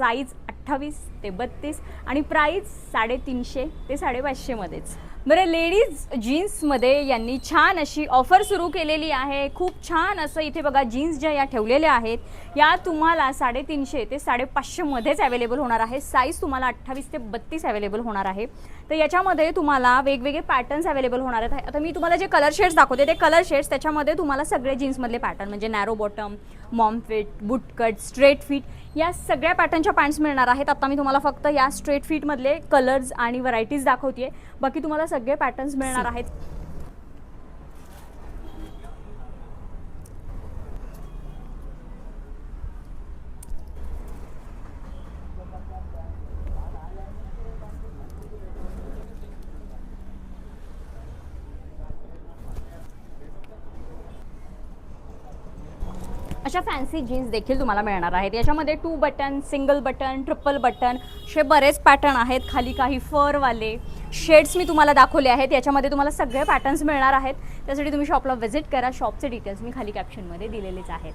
Size 28 ते 32 आणि price 350 ते 550 मध्येच. बरं, लेडीज जीन्समध्ये यांनी छान अशी ऑफर सुरू केलेली आहे. खूप छान असं इथे बघा जीन्स ज्या या ठेवलेल्या आहेत या तुम्हाला 350 ते 550 मध्येच अवेलेबल होणार आहे. साईज तुम्हाला 28 ते 32 अवेलेबल होणार आहे. तर याच्यामध्ये तुम्हाला वेगवेगळे पॅटर्न्स अवेलेबल होणार आहेत. आता मी तुम्हाला जे कलर शेड्स दाखवते ते कलर शेड्स, त्याच्यामध्ये तुम्हाला सगळे जीन्समधले पॅटर्न म्हणजे नॅरो बॉटम, मॉम फिट, बूट कट, स्ट्रेट फिट या सगळ्या पॅटर्नच्या पॅन्ट्स मिळणार आहेत. आता मी तुम्हाला फक्त या स्ट्रेट फिटमधले कलर्स आणि व्हरायटीज दाखवते. बाकी तुम्हाला सगळे पॅटर्न्स मिळणार आहेत. अशा फॅन्सी जीन्स देखील तुम्हाला मिळणार आहेत. याच्यामध्ये 2 button, single button, triple button असे बरेच पॅटर्न आहेत. खाली काही फरवाले शेड्स मी तुम्हाला दाखवले आहेत. याच्यामध्ये तुम्हाला सगळे पॅटर्न्स मिळणार आहेत. त्यासाठी तुम्ही शॉपला व्हिजिट करा. शॉपचे डिटेल्स मी खाली कॅप्शनमध्ये दिलेलेच आहेत.